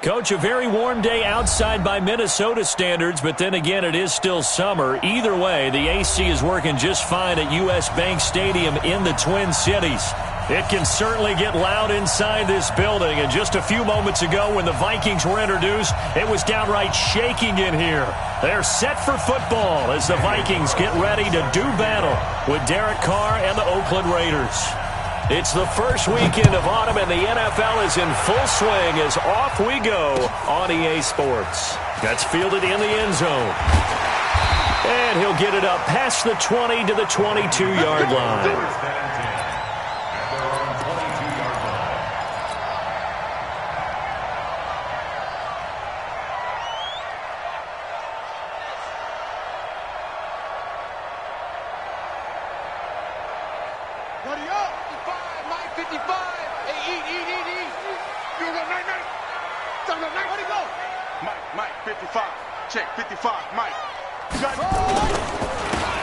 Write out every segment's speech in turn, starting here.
Coach, a very warm day outside by Minnesota standards, but then again, it is still summer. Either way, the AC is working just fine at U.S. Bank Stadium in the Twin Cities. It can certainly get loud inside this building, and just a few moments ago when the Vikings were introduced, it was downright shaking in here. They're set for football as the Vikings get ready to do battle with Derek Carr and the Oakland Raiders. It's the first weekend of autumn, and the NFL is in full swing as off we go on EA Sports. That's fielded in the end zone. And he'll get it up past the 20 to the 22-yard line.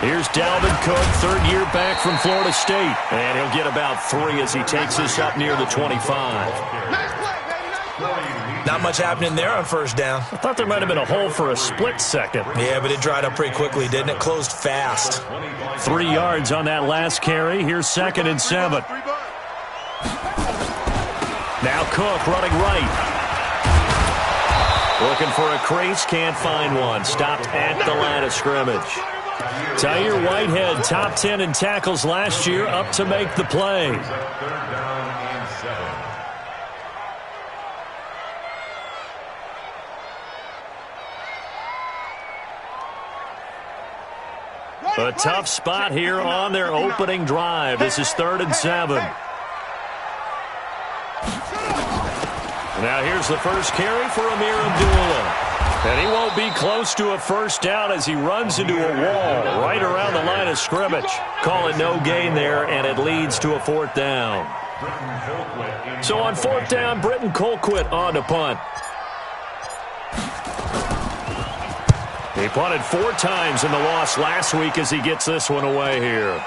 Here's Dalvin Cook, third year back from Florida State. And he'll get about 3 as he takes this up near the 25. Not much happening there on first down. I thought there might have been a hole for a split second. Yeah, but it dried up pretty quickly, didn't it? Closed fast. 3 yards on that last carry. Here's 2nd and 7. Now Cook running right. Looking for a crease, can't find one. Stopped at the line of scrimmage. Tyre Whitehead, top 10 in tackles last year, up to make the play. A tough spot here on their opening drive. This is 3rd and 7. Now here's the first carry for Amir Abdullah. And he won't be close to a first down as he runs into a wall right around the line of scrimmage. Call it no gain there, and it leads to a 4th down. So on 4th down, Britton Colquitt on to punt. He punted 4 times in the loss last week as he gets this one away here.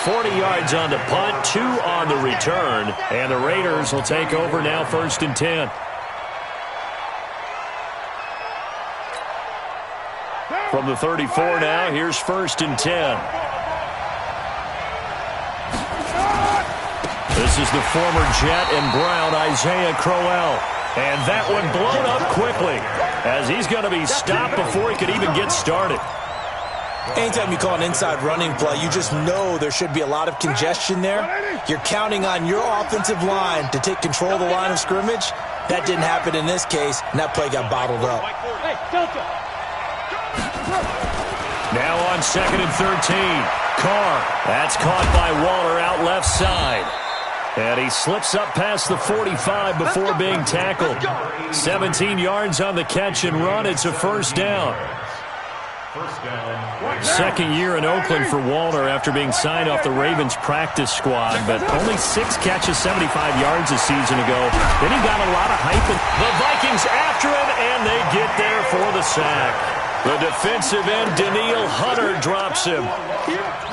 40 yards on the punt, 2 on the return, and the Raiders will take over now 1st and 10. From the 34 now, here's 1st and 10. This is the former Jet and Brown, Isaiah Crowell. And that one blown up quickly as he's going to be stopped before he could even get started. Anytime you call an inside running play, you just know there should be a lot of congestion there. You're counting on your offensive line to take control of the line of scrimmage. That didn't happen in this case, and that play got bottled up. Now on 2nd and 13. Carr. That's caught by Waller out left side. And he slips up past the 45 before being tackled. 17 yards on the catch and run. It's a 1st down. 2nd year in Oakland for Waller after being signed off the Ravens practice squad, but only 6 catches, 75 yards a season ago. Then he got a lot of hype. The Vikings after him, and they get there for the sack. The defensive end, Danielle Hunter, drops him.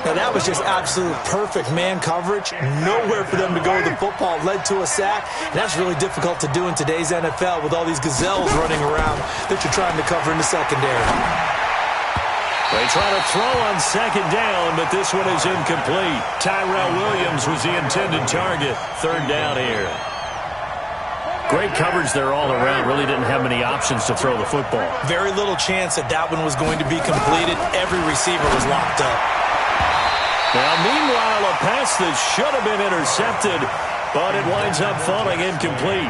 Now that was just absolute perfect man coverage. Nowhere for them to go with the football. Led to a sack. And that's really difficult to do in today's NFL with all these gazelles running around that you're trying to cover in the secondary. They try to throw on 2nd down, but this one is incomplete. Tyrell Williams was the intended target. 3rd down here. Great coverage there all around. Really didn't have many options to throw the football. Very little chance that that one was going to be completed. Every receiver was locked up. Now, meanwhile, a pass that should have been intercepted, but it winds up falling incomplete.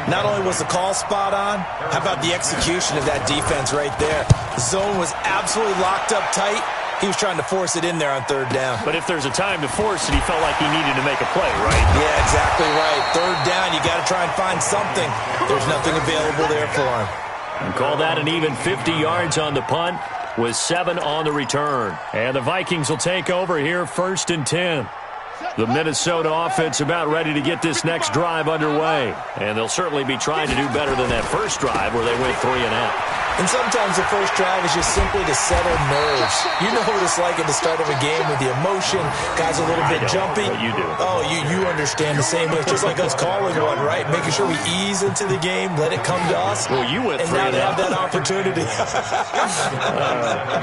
Not only was the call spot on, how about the execution of that defense right there? The zone was absolutely locked up tight. He was trying to force it in there on 3rd down. But if there's a time to force it, he felt like he needed to make a play, right? Yeah, exactly right. 3rd down, you got to try and find something. There's nothing available there for him. And call that an even 50 yards on the punt with 7 on the return. And the Vikings will take over here 1st and 10. The Minnesota offense about ready to get this next drive underway. And they'll certainly be trying to do better than that first drive where they went 3 and out. And sometimes the first drive is just simply to settle nerves. You know what it's like at the start of a game with the emotion. Guys a little bit jumpy. But you do. Oh, you understand the same way. It's just like us calling one, right? Making sure we ease into the game, let it come to us. Well, you went 3 and out. And now they have that opportunity.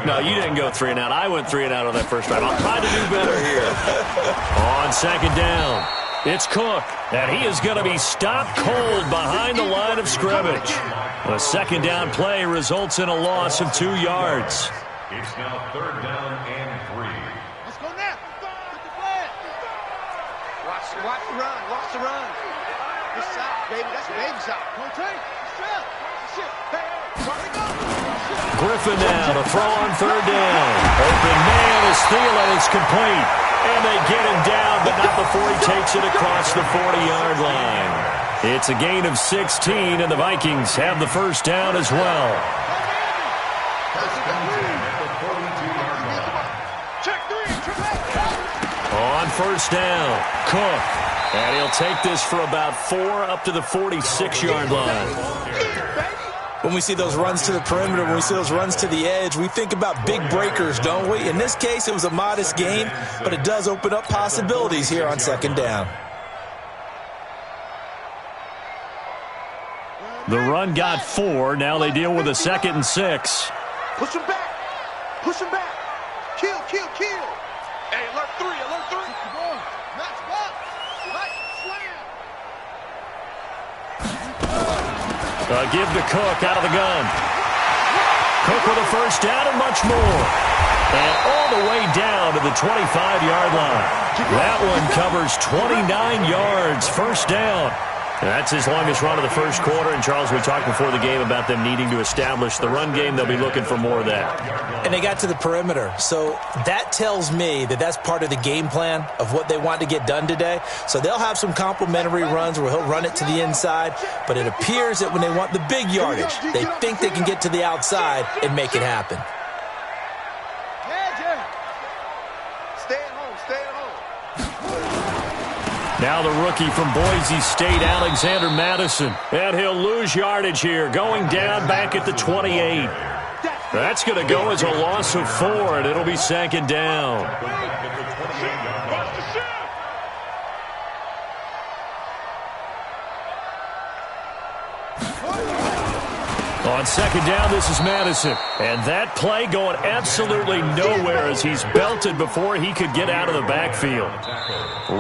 No, you didn't go 3 and out. I went 3 and out on that first drive. I'll try to do better here. On second down, it's Cook, and he is going to be stopped cold behind the line of scrimmage. A second down play results in a loss of 2 yards. It's now 3rd down and 3. Let's go now. Put the flag. Watch the run. Watch the run. Good shot, baby. That's a baby shot. Don't take. Shit. Hey, where we go? Griffin now to throw on 3rd down. Open man is Thielen. It's complete. And they get him down, but not before he takes it across the 40-yard line. It's a gain of 16, and the Vikings have the first down as well. On first down, Cook. And he'll take this for about 4 up to the 46-yard line. When we see those runs to the perimeter, when we see those runs to the edge, we think about big breakers, don't we? In this case, it was a modest gain, but it does open up possibilities here on second down. The run got 4. Now they deal with a 2nd and 6. Push him back. Push him back. Kill. Hey, alert 3. Match back. Right, slam. Give to Cook out of the gun. Cook with a first down and much more. And all the way down to the 25-yard line. That one covers 29 yards, first down. And that's his longest run of the first quarter. And, Charles, we talked before the game about them needing to establish the run game. They'll be looking for more of that. And they got to the perimeter. So that tells me that that's part of the game plan of what they want to get done today. So they'll have some complementary runs where he'll run it to the inside. But it appears that when they want the big yardage, they think they can get to the outside and make it happen. Now the rookie from Boise State, Alexander Madison. And he'll lose yardage here, going down back at the 28. That's going to go as a loss of 4, and it'll be 2nd down. On second down, this is Madison. And that play going absolutely nowhere as he's belted before he could get out of the backfield.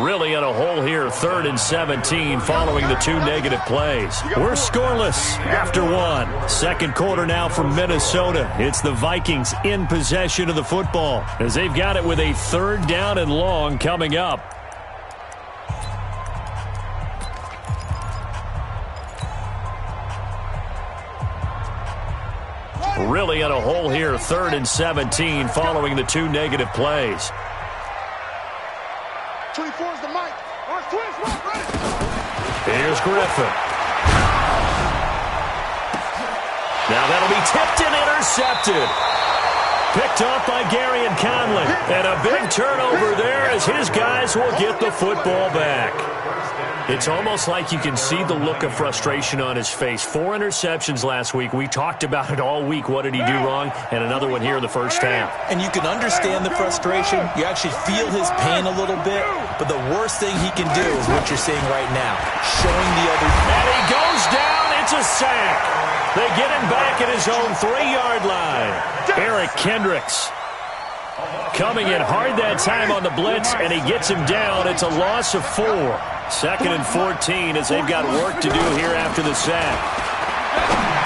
Really in a hole here, 3rd and 17 following the 2 negative plays. We're scoreless after 1. Second quarter now from Minnesota. It's the Vikings in possession of the football as they've got it with a 3rd down and long coming up. Really in a hole here, 3rd and 17 following the 2 negative plays. 24 is the mic. Here's Griffin. Now that'll be tipped and intercepted. Picked off by Gary and Conley. And a big turnover there as his guys will get the football back. It's almost like you can see the look of frustration on his face. 4 interceptions last week. We talked about it all week. What did he do wrong? And another one here in the first half. And you can understand the frustration. You actually feel his pain a little bit. But the worst thing he can do is what you're seeing right now. Showing the other. And he goes down. It's a sack. They get him back at his own 3-yard line. Eric Kendricks coming in hard that time on the blitz, and he gets him down. It's a loss of 4. 2nd and 14 as they've got work to do here after the sack.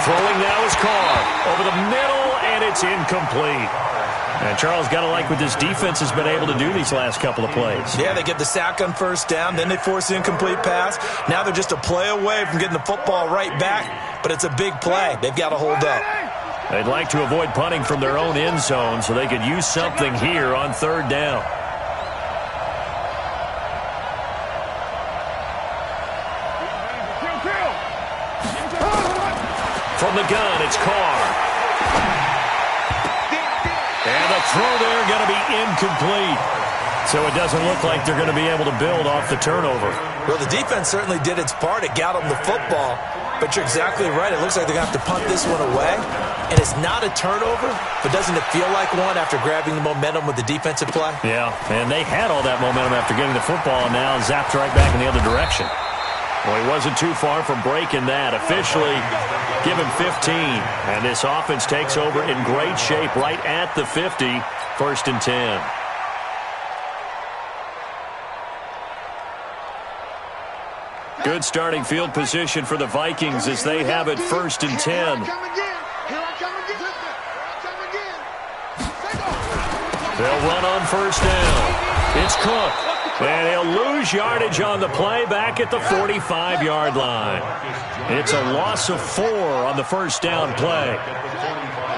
Throwing now is Carr over the middle, and it's incomplete. And Charles, got to like what this defense has been able to do these last couple of plays. Yeah, they get the sack on first down, then they force the incomplete pass. Now they're just a play away from getting the football right back, but it's a big play. They've got to hold up. They'd like to avoid punting from their own end zone so they could use something here on 3rd down. From the gun, it's Carr. And the throw there going to be incomplete. So it doesn't look like they're going to be able to build off the turnover. Well, the defense certainly did its part. It got them the football. But you're exactly right. It looks like they're going to have to punt this one away. And it's not a turnover, but doesn't it feel like one after grabbing the momentum with the defensive play? Yeah, and they had all that momentum after getting the football, and now zapped right back in the other direction. Well, he wasn't too far from breaking that. Officially, give him 15. And this offense takes over in great shape right at the 50, 1st and 10. Good starting field position for the Vikings as they have it 1st and 10. They'll run on 1st down. It's Cook. And he'll lose yardage on the play back at the 45-yard line. It's a loss of 4 on the 1st down play.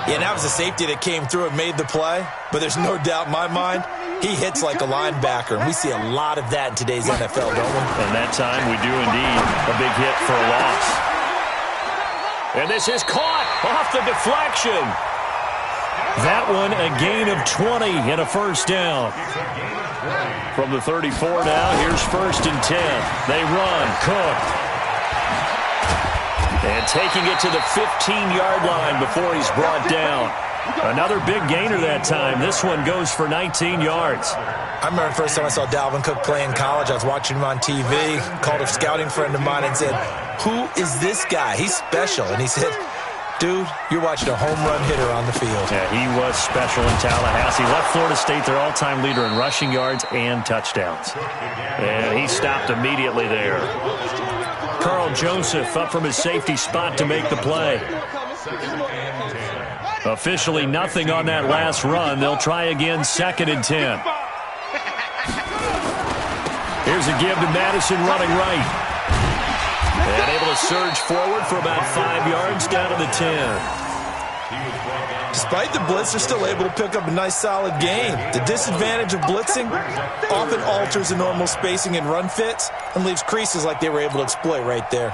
Yeah, that was a safety that came through and made the play. But there's no doubt in my mind, he hits like a linebacker. And we see a lot of that in today's NFL, don't we? And that time we do indeed a big hit for a loss. And this is caught off the deflection. That one a gain of 20 and a 1st down. From the 34 now, here's 1st and 10. They run, Cook. And taking it to the 15-yard line before he's brought down. Another big gainer that time. This one goes for 19 yards. I remember the first time I saw Dalvin Cook play in college. I was watching him on TV, called a scouting friend of mine and said, "Who is this guy? He's special." And he said, "Dude, you're watching a home run hitter on the field." Yeah, he was special in Tallahassee. Left Florida State their all-time leader in rushing yards and touchdowns. And he stopped immediately there. Carl Joseph up from his safety spot to make the play. Officially nothing on that last run. They'll try again 2nd and 10. Here's a give to Madison running right. And able to surge forward for about 5 yards down to the 10. Despite the blitz, they're still able to pick up a nice, solid gain. The disadvantage of blitzing often alters the normal spacing and run fits and leaves creases like they were able to exploit right there.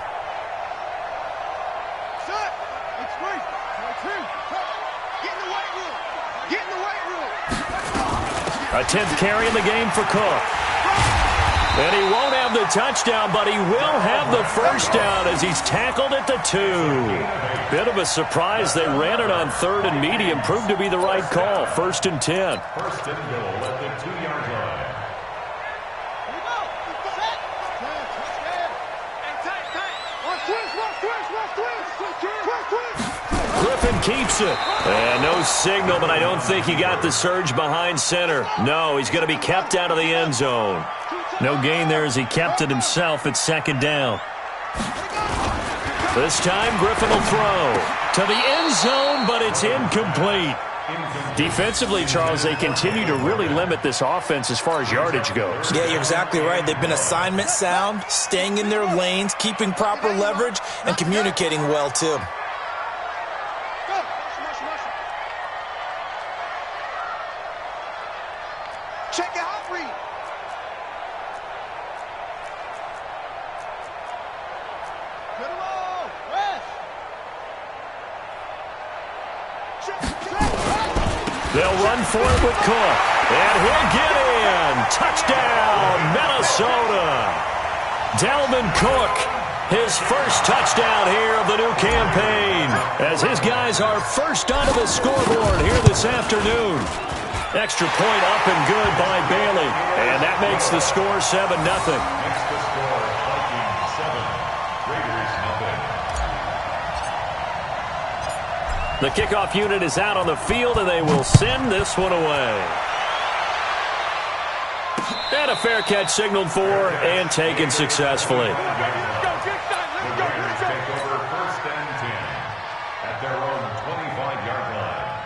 A 10th carry in the game for Cook. And he won't have the touchdown, but he will have the 1st down as he's tackled at the 2. Bit of a surprise. They ran it on 3rd and medium. Proved to be the right call. 1st and 10. 1st and goal at the 2-yard line. Griffin keeps it. And no signal, but I don't think he got the surge behind center. No, he's going to be kept out of the end zone. No gain there as he kept it himself at 2nd down. This time, Griffin will throw to the end zone, but it's incomplete. Defensively, Charles, they continue to really limit this offense as far as yardage goes. Yeah, you're exactly right. They've been assignment sound, staying in their lanes, keeping proper leverage, and communicating well, too. Check it out, read. Good roll. Rest. They'll run for it with Cook. And he'll get in. Touchdown, Minnesota. Dalvin Cook, his 1st touchdown here of the new campaign, as his guys are first onto the scoreboard here this afternoon. Extra point up and good by Bailey. And that makes the score 7-0. Extra score, Vikings 7, Raiders nothing. The kickoff unit is out on the field, and they will send this one away. And a fair catch signaled for and taken successfully. The Raiders take over 1st and 10 at their own 25-yard line.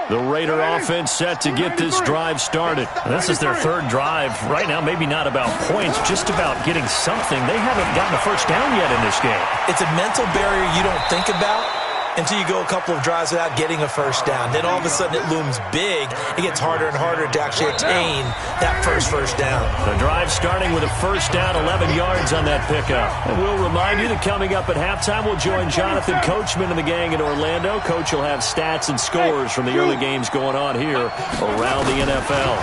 The Raider offense set to get this drive started. This is their 3rd drive. Right now, maybe not about points, just about getting something. They haven't gotten a 1st down yet in this game. It's a mental barrier you don't think about until you go a couple of drives without getting a 1st down. Then all of a sudden it looms big. It gets harder and harder to actually attain that first down. The drive starting with a 1st down, 11 yards on that pickup. And we'll remind you that coming up at halftime, we'll join Jonathan Coachman and the gang in Orlando. Coach will have stats and scores from the early games going on here around the NFL.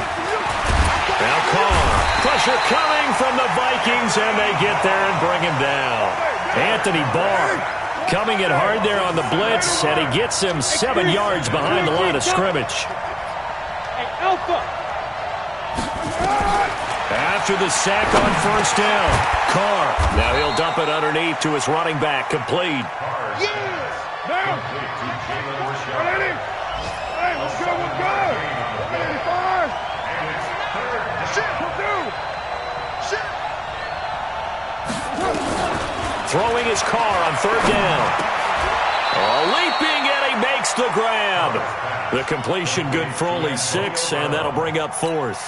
Now Carr. Pressure coming from the Vikings, and they get there and bring him down. Anthony Barr Coming in hard there on the blitz, and he gets him 7 yards behind the line of scrimmage. After the sack on first down, Carr. Now he'll dump it underneath to his running back, complete. Throwing his Carr on third down. Leaping, and he makes the grab. The completion good for only 6, and that'll bring up 4th.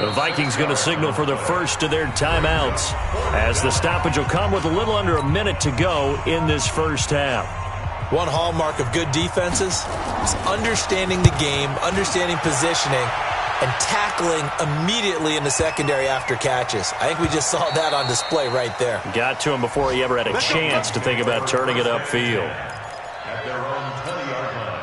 The Vikings going to signal for the first of their timeouts, as the stoppage will come with a little under a minute to go in this first half. One hallmark of good defenses is understanding the game, understanding positioning, and tackling immediately in the secondary after catches. I think we just saw that on display right there. Got to him before he ever had a chance to think about turning it upfield. At their own 20-yard line.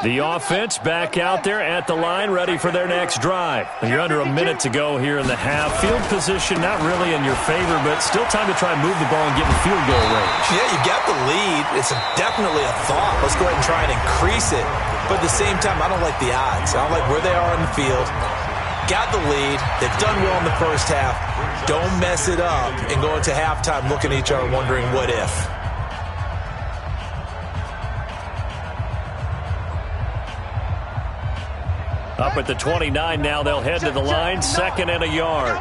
The offense back out there at the line, ready for their next drive. You're under a minute to go here in the half. Field position not really in your favor, but still time to try and move the ball and get in field goal range. Yeah, you got the lead. It's definitely a thought. Let's go ahead and try and increase it. But at the same time, I don't like the odds. I don't like where they are on the field. Got the lead. They've done well in the first half. Don't mess it up and go into halftime looking at each other wondering what if. Up at the 29 now, they'll head to the line, 2nd and a yard.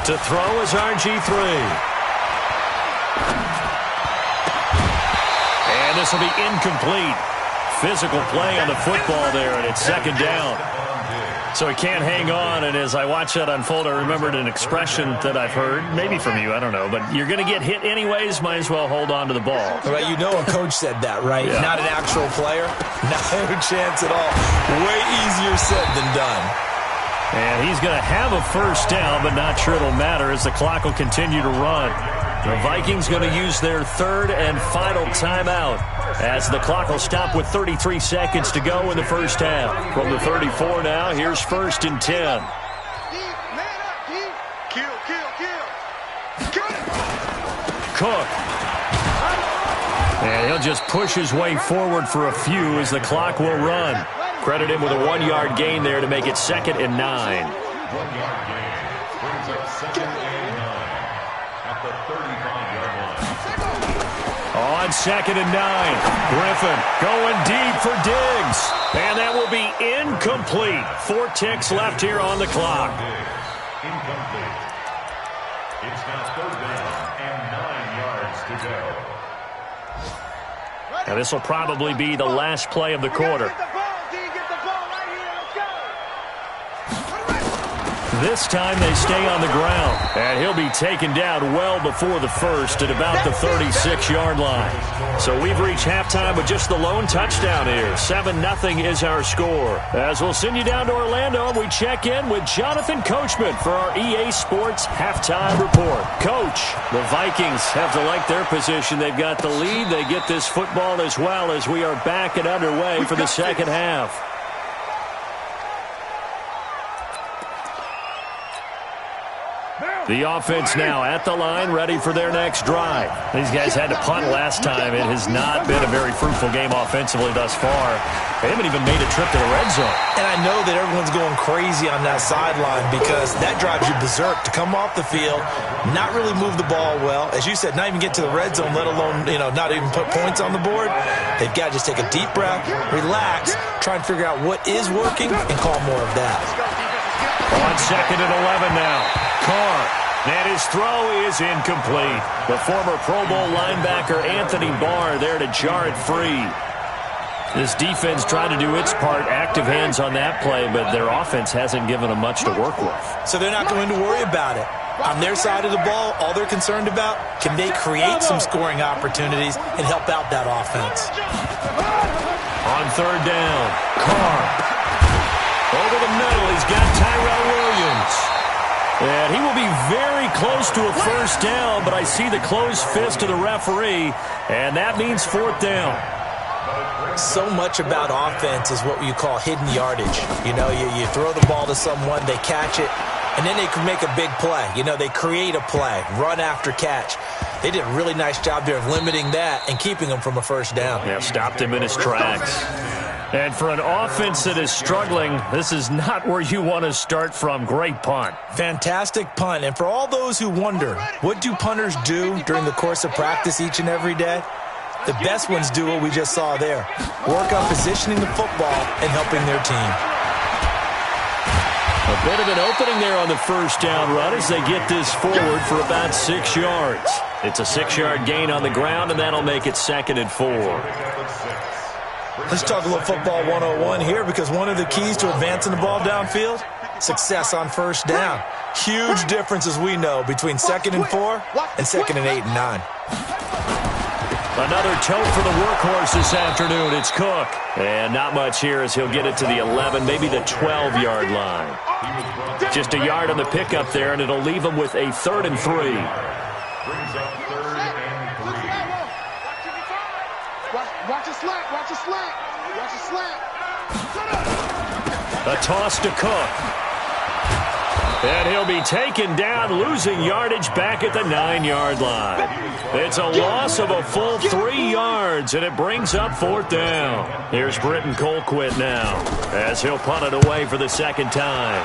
To throw is RG3. And this will be incomplete. Physical play on the football there, and it's 2nd down. So he can't hang on, and as I watch that unfold, I remembered an expression that I've heard, maybe from you, I don't know, but you're going to get hit anyways, might as well hold on to the ball. Well, you know a coach said that, right? Yeah. Not an actual player. No chance at all. Way easier said than done. And he's going to have a first down, but not sure it'll matter as the clock will continue to run. The Vikings going to use their 3rd and final timeout as the clock will stop with 33 seconds to go in the first half. From the 34 now, here's 1st and 10. Cook. And he'll just push his way forward for a few as the clock will run. Credit him with a 1-yard gain there to make it 2nd and 9. 1-yard gain brings up 2nd and 9 at the 35-yard line. On 2nd and 9, Griffin going deep for Diggs. And that will be incomplete. 4 ticks left here on the clock. Incomplete. It's now 3rd down and 9 yards to go. Now this will probably be the last play of the quarter. This time they stay on the ground, and he'll be taken down well before the first at about the 36-yard line. So we've reached halftime with just the lone touchdown here. 7-0 is our score. As we'll send you down to Orlando, we check in with Jonathan Coachman for our EA Sports Halftime Report. Coach, the Vikings have to like their position. They've got the lead. They get this football as well as we are back and underway for the second half. The offense now at the line, ready for their next drive. These guys had to punt last time. It has not been a very fruitful game offensively thus far. They haven't even made a trip to the red zone. And I know that everyone's going crazy on that sideline because that drives you berserk to come off the field, not really move the ball well. As you said, not even get to the red zone, let alone, not even put points on the board. They've got to just take a deep breath, relax, try and figure out what is working, and call more of that. On 2nd and 11 now. Carr. And his throw is incomplete. The former Pro Bowl linebacker Anthony Barr there to jar it free. This defense tried to do its part, active hands on that play, but their offense hasn't given them much to work with. So they're not going to worry about it. On their side of the ball, all they're concerned about, can they create some scoring opportunities and help out that offense? On 3rd down, Carr. Over the middle, he's got Tyrell Williams. And he will be very close to a first down, but I see the closed fist of the referee, and that means 4th down. So much about offense is what you call hidden yardage. You throw the ball to someone, they catch it, And then they can make a big play. You know, they create a play, run after catch. They did a really nice job there of limiting that and keeping him from a first down. Yeah, stopped him in his tracks. And for an offense that is struggling, this is not where you want to start from. Great punt. Fantastic punt. And for all those who wonder, what do punters do during the course of practice each and every day? The best ones do what we just saw there. Work on positioning the football and helping their team. A bit of an opening there on the first down run as they get this forward for about 6 yards. It's a 6-yard gain on the ground, and that'll make it 2nd and 4. Let's talk a little football 101 here, because one of the keys to advancing the ball downfield, success on first down. Huge difference, as we know, between 2nd and 4 and 2nd and 8 and 9. Another tote for the workhorse this afternoon. It's Cook. And not much here as he'll get it to the 11, maybe the 12-yard line. Just a yard on the pickup there, and it'll leave him with a 3rd and 3. Brings up 3rd and 3. Watch a slant. Watch a slant. Watch a slant. A toss to Cook. And he'll be taken down, losing yardage back at the 9-yard line. It's a loss of a full 3 yards, and it brings up 4th down. Here's Britton Colquitt now, as he'll punt it away for the 2nd time.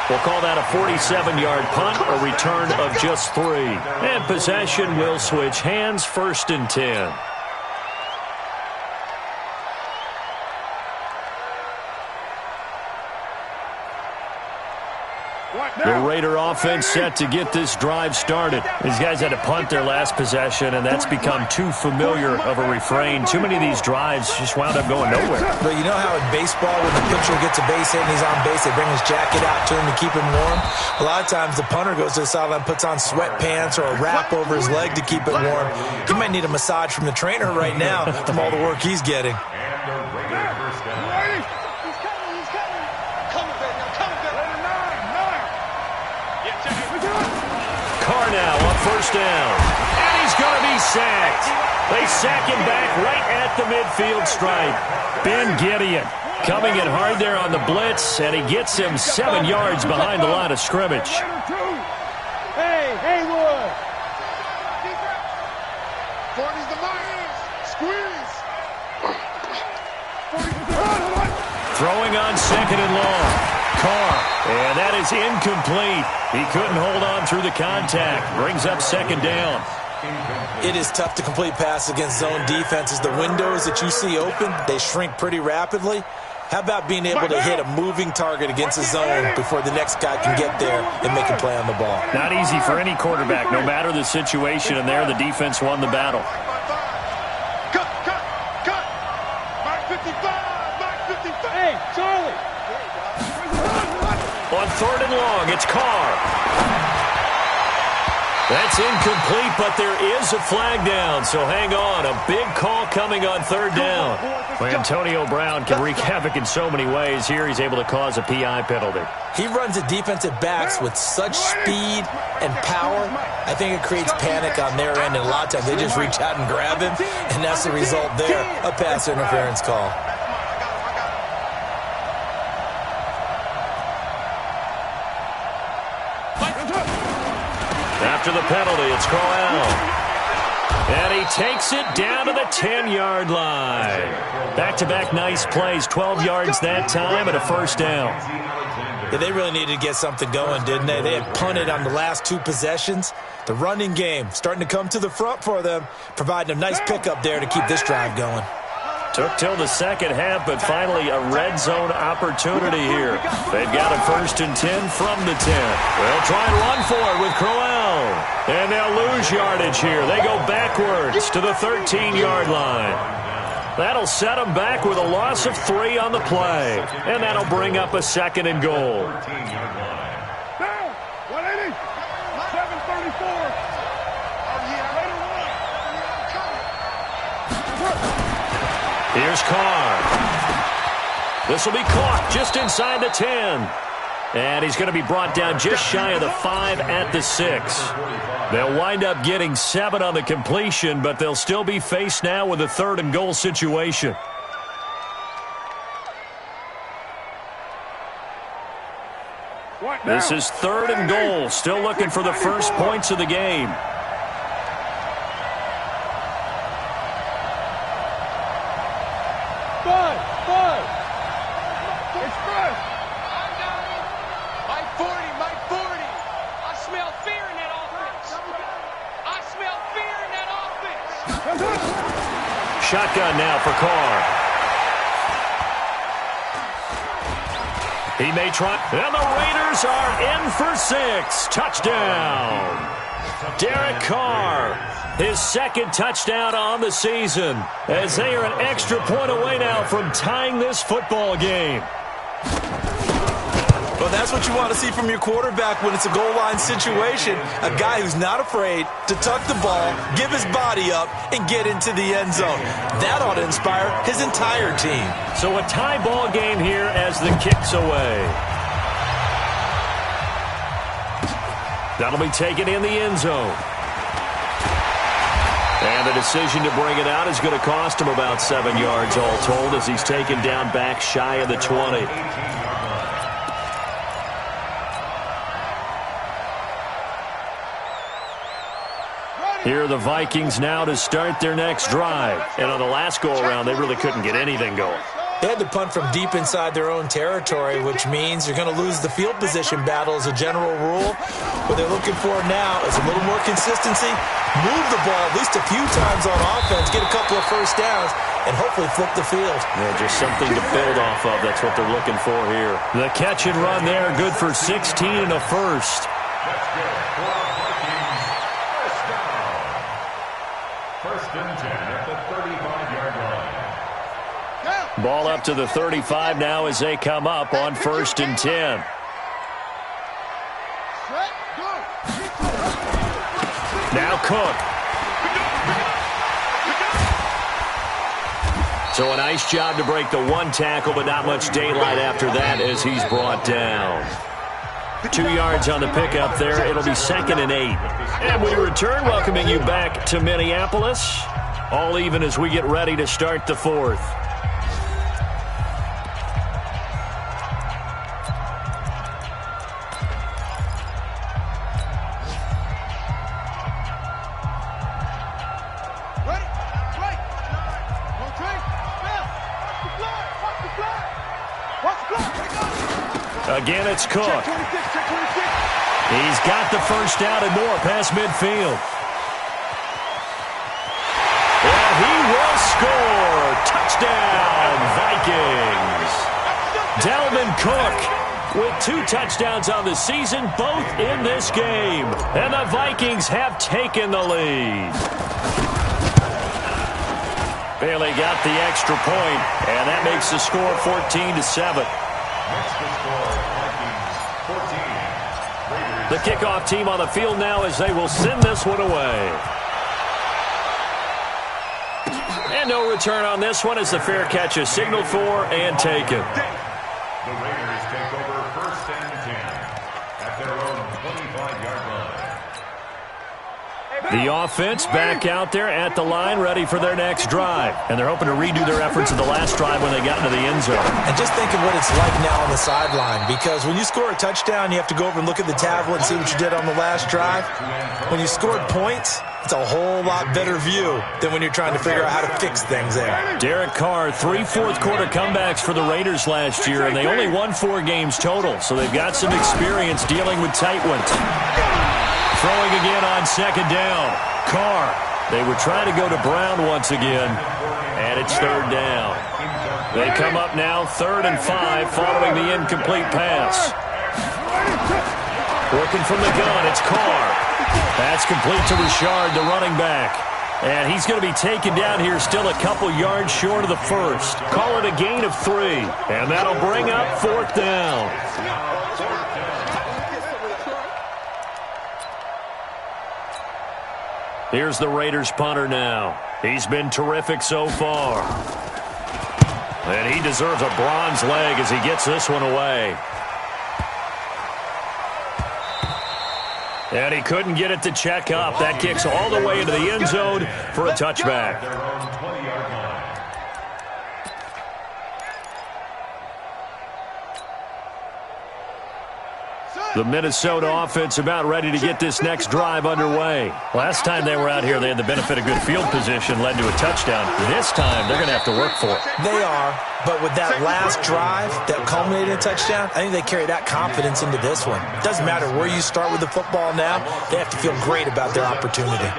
We'll call that a 47-yard punt, a return of just 3. And possession will switch hands, 1st and 10. The Raider offense set to get this drive started. These guys had to punt their last possession, and that's become too familiar of a refrain. Too many of these drives just wound up going nowhere. But you know how in baseball, when the pitcher gets a base hit and he's on base, they bring his jacket out to him to keep him warm? A lot of times the punter goes to the sideline, puts on sweatpants or a wrap over his leg to keep it warm. He might need a massage from the trainer right now from all the work he's getting. And the Raider first down. Carr now on 1st down. And he's going to be sacked. They sack him back right at the midfield stripe. Ben Gideon coming in hard there on the blitz, and he gets him 7 yards behind the line of scrimmage. Hey, Haywood. 40's the mark. Squeeze. Throwing on 2nd and long. Carr, and that is incomplete. He couldn't hold on through the contact. Brings up 2nd down. It is tough to complete passes against zone defenses. The windows that you see open, they shrink pretty rapidly. How about being able to hit a moving target against a zone before the next guy can get there and make a play on the ball? Not easy for any quarterback, no matter the situation, and there the defense won the battle. Cut. Mark 55. Mark 55. Hey, Charlie. On 3rd and long, it's Carr. That's incomplete, but there is a flag down, so hang on. A big call coming on 3rd down. Well, Antonio Brown can wreak havoc in so many ways. Here he's able to cause a PI penalty. He runs the defensive backs with such speed and power. I think it creates panic on their end, and a lot of times they just reach out and grab him, and that's the result there, a pass interference call. After the penalty, it's Crowell. And he takes it down to the 10-yard line. Back-to-back nice plays, 12 yards that time and a 1st down. Yeah, they really needed to get something going, didn't they? They had punted on the last 2 possessions. The running game starting to come to the front for them, providing a nice pickup there to keep this drive going. Took till the 2nd half, but finally a red zone opportunity here. They've got a 1st and 10 from the 10. They'll try and run for it with Crowell. And they'll lose yardage here. They go backwards to the 13-yard line. That'll set them back with a loss of 3 on the play. And that'll bring up a 2nd and goal. 180. 734. Here's Carr. This will be caught just inside the 10. And he's going to be brought down just shy of the 5 at the 6. They'll wind up getting 7 on the completion, but they'll still be faced now with a 3rd and goal situation. This is 3rd and goal. Still looking for the first points of the game. It's first. My 40. I smell fear in that offense. Shotgun now for Carr. He may try. And the Raiders are in for 6. Touchdown. Derek Carr, his 2nd touchdown on the season, as they are an extra point away now from tying this football game. Well, that's what you want to see from your quarterback when it's a goal line situation. A guy who's not afraid to tuck the ball, give his body up, and get into the end zone. That ought to inspire his entire team. So a tie ball game here as the kick's away. That'll be taken in the end zone. And the decision to bring it out is going to cost him about 7 yards all told, as he's taken down back shy of the 20. Here are the Vikings now to start their next drive. And on the last go-around, they really couldn't get anything going. They had to punt from deep inside their own territory, which means you're going to lose the field position battle as a general rule. What they're looking for now is a little more consistency, move the ball at least a few times on offense, get a couple of first downs, and hopefully flip the field. Yeah, just something to build off of. That's what they're looking for here. The catch and run there, good for 16 and a first. That's good for our Vikings. First down. 1st and 10 at the 35-yard line. Ball up to the 35 now as they come up on 1st and 10. Now Cook. So a nice job to break the 1 tackle, but not much daylight after that as he's brought down. 2 yards on the pickup there. It'll be 2nd and 8. And we return, welcoming you back to Minneapolis. All even as we get ready to start the 4th. Again, it's Cook. He's got the first down and more past midfield. And he will score. Touchdown, Vikings. Dalvin Cook with 2 touchdowns on the season, both in this game. And the Vikings have taken the lead. Bailey got the extra point, and that makes the score 14-7. The kickoff team on the field now as they will send this one away. And no return on this one as the fair catch is signaled for and taken. The Raiders take over 1st and 10 at their own 25-yard line. The offense back out there at the line, ready for their next drive. And they're hoping to redo their efforts of the last drive when they got into the end zone. And just think of what it's like now on the sideline, because when you score a touchdown, you have to go over and look at the tablet and see what you did on the last drive. When you scored points, it's a whole lot better view than when you're trying to figure out how to fix things there. Derek Carr, 3 fourth-quarter comebacks for the Raiders last year, and they only won 4 games total, so they've got some experience dealing with tight ones. Throwing again on 2nd down. Carr. They were trying to go to Brown once again, and it's 3rd down. They come up now 3rd and 5 following the incomplete pass. Working from the gun, it's Carr. That's complete to Richard, the running back. And he's going to be taken down here still a couple yards short of the first. Call it a gain of 3, and that'll bring up 4th down. Here's the Raiders punter now. He's been terrific so far. And he deserves a bronze leg as he gets this one away. And he couldn't get it to check up. That kicks all the way into the end zone for a touchback. Their own 20-yard line. The Minnesota offense about ready to get this next drive underway. Last time they were out here, they had the benefit of good field position, led to a touchdown. This time, they're going to have to work for it. They are, but with that last drive that culminated in a touchdown, I think they carry that confidence into this one. It doesn't matter where you start with the football now. They have to feel great about their opportunity.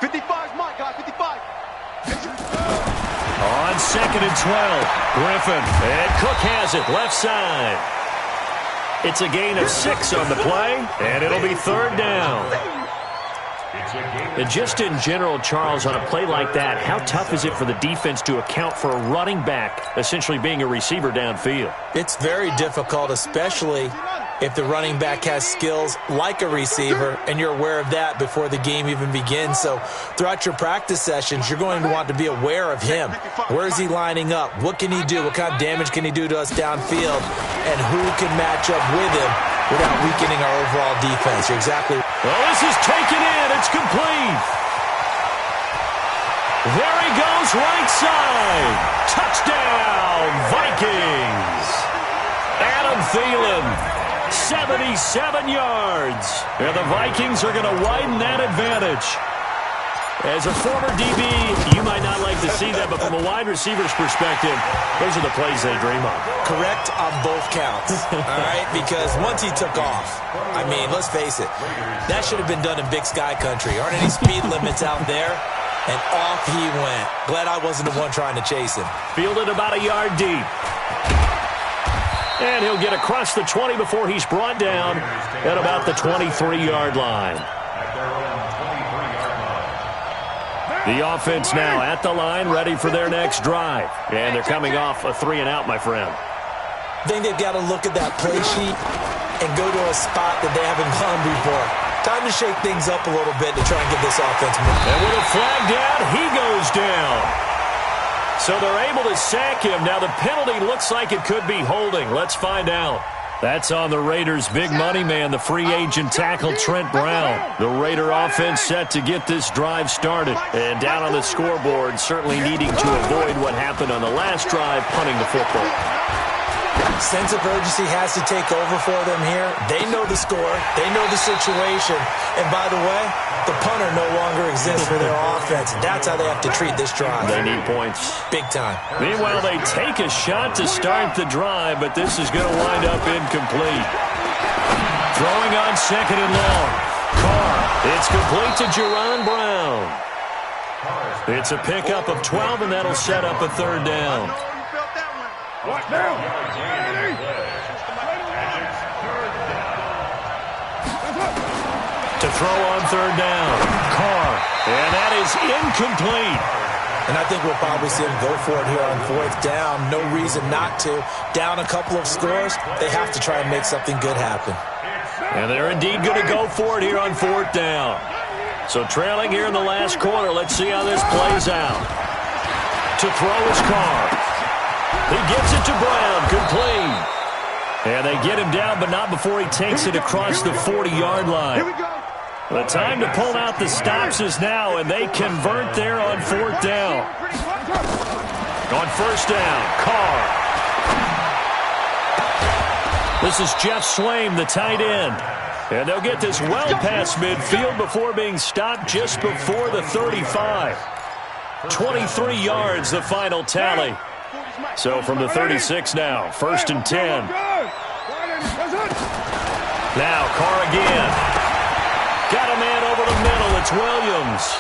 55's my guy, 55. On 2nd and 12, Griffin. And Cook has it, left side. It's a gain of 6 on the play, and it'll be 3rd down. And just in general, Charles, on a play like that, how tough is it for the defense to account for a running back essentially being a receiver downfield? It's very difficult, especially if the running back has skills like a receiver, and you're aware of that before the game even begins. So throughout your practice sessions, you're going to want to be aware of him. Where is he lining up? What can he do? What kind of damage can he do to us downfield? And who can match up with him without weakening our overall defense? You're exactly right. Well, this is taken in. It's complete. There he goes, right side. Touchdown, Vikings. Adam Thielen. 77 yards. And the Vikings are going to widen that advantage. As a former DB, you might not like to see that, but from a wide receiver's perspective, those are the plays they dream of. Correct on both counts, all right? Because once he took off, I mean, let's face it, that should have been done in Big Sky Country. Aren't any speed limits out there? And off he went. Glad I wasn't the one trying to chase him. Fielded about a yard deep. And he'll get across the 20 before he's brought down at about the 23-yard line. The offense now at the line, ready for their next drive. And they're coming off a 3-and-out, my friend. I think they've got to look at that play sheet and go to a spot that they haven't gone before. Time to shake things up a little bit to try and get this offense moving. And with a flag down, he goes down. So they're able to sack him. Now the penalty looks like it could be holding. Let's find out. That's on the Raiders' big money man, the free agent tackle Trent Brown. The Raider offense set to get this drive started. And down on the scoreboard, certainly needing to avoid what happened on the last drive, punting the football. Sense of urgency has to take over for them here. They know the score. They know the situation. And by the way, the punter no longer exists for their offense. That's how they have to treat this drive. They need points. Big time. Meanwhile, they take a shot to start the drive, but this is going to wind up incomplete. Throwing on 2nd and long. Carr. It's complete to Jerron Brown. It's a pickup of 12, and that'll set up a 3rd down. What now? To throw on 3rd down. Carr. And that is incomplete. And I think we'll probably see him go for it here on 4th down. No reason not to. Down a couple of scores, they have to try and make something good happen. And they're indeed going to go for it here on 4th down. So trailing here in the last quarter, let's see how this plays out. To throw is Carr. He gets it to Brown, complete. And they get him down, but not before he takes it across the 40-yard line. The time to pull out the stops is now, and they convert there on 4th down. On 1st down, Carr. This is Jeff Swaim, the tight end. And they'll get this well past midfield before being stopped just before the 35. 23 yards, the final tally. So from the 36 now, 1st and 10. Now Carr again. Got a man over the middle. It's Williams.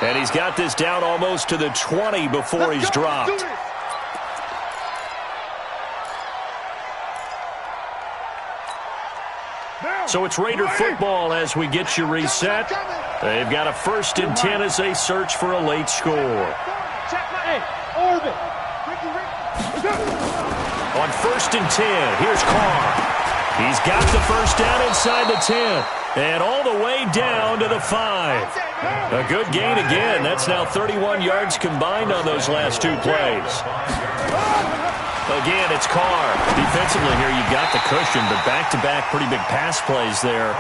And he's got this down almost to the 20 before he's dropped. So it's Raider football as we get you reset. They've got a 1st and 10 as they search for a late score. On 1st and 10, here's Carr. He's got the 1st down inside the 10. And all the way down to the 5. A good gain again. That's now 31 yards combined on those last 2 plays. Again, it's Carr. He defensively here, you've got the cushion, but back-to-back pretty big pass plays there.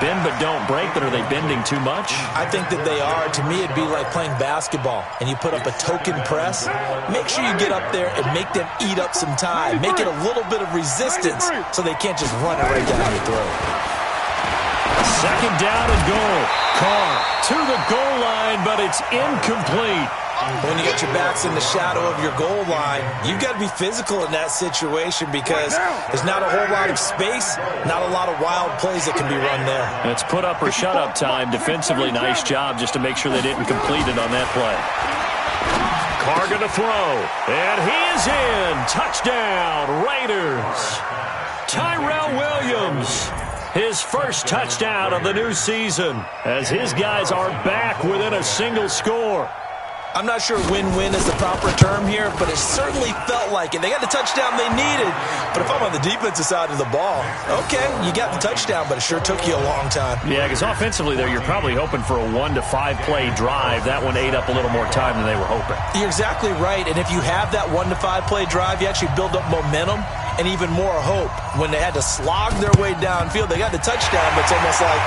Bend but don't break, but are they bending too much? I think that they are. To me, it'd be like playing basketball, and you put up a token press. Make sure you get up there and make them eat up some time. Make it a little bit of resistance so they can't just run it right down your throat. Second down and goal. Carr to the goal line, but it's incomplete. When you get your backs in the shadow of your goal line, you've got to be physical in that situation because there's not a whole lot of space, not a lot of wild plays that can be run there. It's put up or shut up time. Defensively, nice job just to make sure they didn't complete it on that play. Carr going to throw, and he is in. Touchdown, Raiders. Tyrell Williams, his first touchdown of the new season, as his guys are back within a single score. I'm not sure win-win is the proper term here, but it certainly felt like it. They got the touchdown they needed, but if I'm on the defensive side of the ball, okay, you got the touchdown, but it sure took you a long time. Yeah, because offensively there, you're probably hoping for a 1 to 5 play drive. That one ate up a little more time than they were hoping. You're exactly right, and if you have that 1 to 5 play drive, you actually build up momentum and even more hope. When they had to slog their way downfield, they got the touchdown, but it's almost like,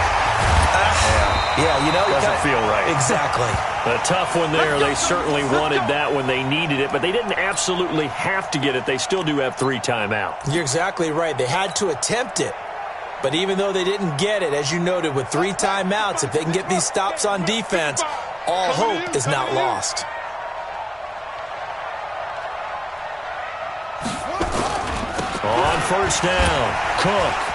doesn't feel right. Exactly. A tough one there. They certainly wanted that when they needed it, but they didn't absolutely have to get it. They still do have 3 timeouts. You're exactly right. They had to attempt it. But even though they didn't get it, as you noted, with 3 timeouts, if they can get these stops on defense, all hope is not lost. On first down, Cook.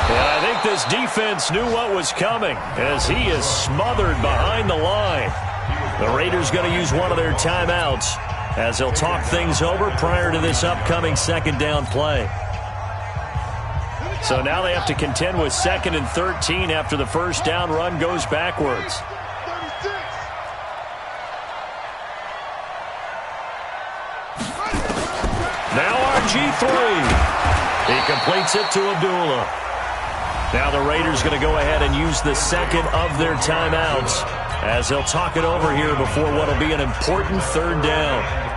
And I think this defense knew what was coming as he is smothered behind the line. The Raiders going to use one of their timeouts as they'll talk things over prior to this upcoming second down play. So now they have to contend with 2nd and 13 after the first down run goes backwards. Now RG3. He completes it to Abdullah. Now the Raiders going to go ahead and use the second of their timeouts as they'll talk it over here before what will be an important third down.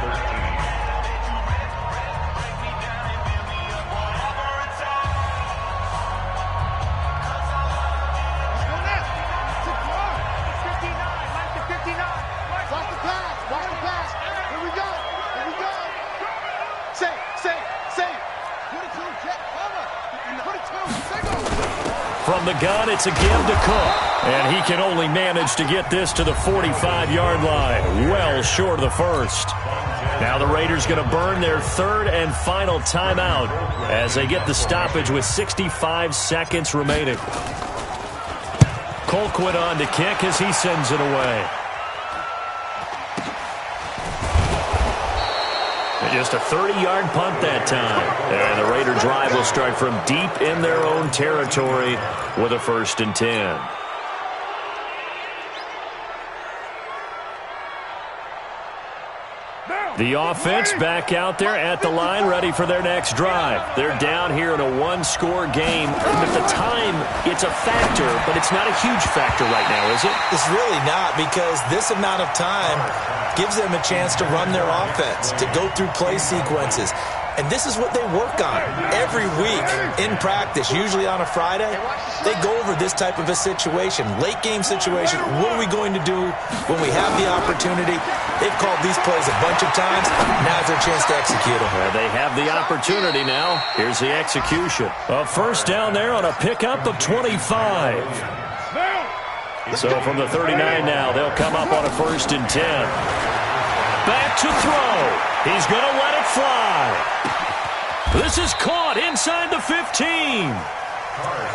From the gun, it's a give to Cook. And he can only manage to get this to the 45-yard line. Well short of the first. Now the Raiders going to burn their 3rd and final timeout as they get the stoppage with 65 seconds remaining. Colquitt on to kick as he sends it away. Just a 30-yard punt that time. And the Raider drive will start from deep in their own territory with a 1st and 10. The offense back out there at the line, ready for their next drive. They're down here in a 1-score game. At the time, it's a factor, but it's not a huge factor right now, is it? It's really not, because this amount of time gives them a chance to run their offense, to go through play sequences. And this is what they work on every week in practice, usually on a Friday. They go over this type of a situation, late game situation. What are we going to do when we have the opportunity? They've called these plays a bunch of times. Now's their chance to execute them. Well, they have the opportunity now. Here's the execution. A first down there on a pickup of 25. So from the 39 now, they'll come up on a 1st and 10. Back to throw. He's going to let it fly. This is caught inside the 15.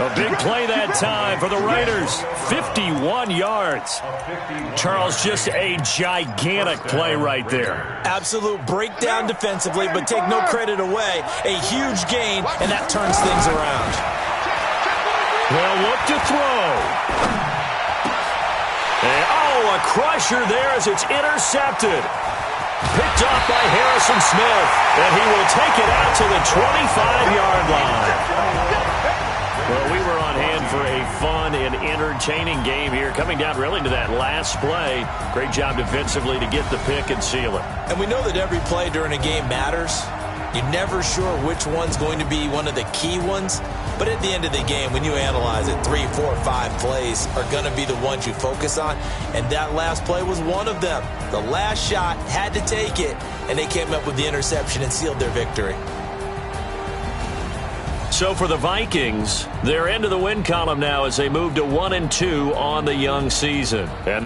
A big play that time for the Raiders. 51 yards. Charles, just a gigantic play right there. Absolute breakdown defensively, but take no credit away. A huge gain, and that turns things around. They'll look to throw. And, a crusher there as it's intercepted. Picked off by Harrison Smith, and he will take it out to the 25-yard line. Well, we were on hand for a fun and entertaining game here. Coming down really to that last play. Great job defensively to get the pick and seal it. And we know that every play during a game matters. You're never sure which one's going to be one of the key ones. But at the end of the game, when you analyze it, 3, 4, 5 plays are going to be the ones you focus on. And that last play was one of them. The last shot had to take it, and they came up with the interception and sealed their victory. So for the Vikings, they're into the win column now as they move to 1-2 on the young season. And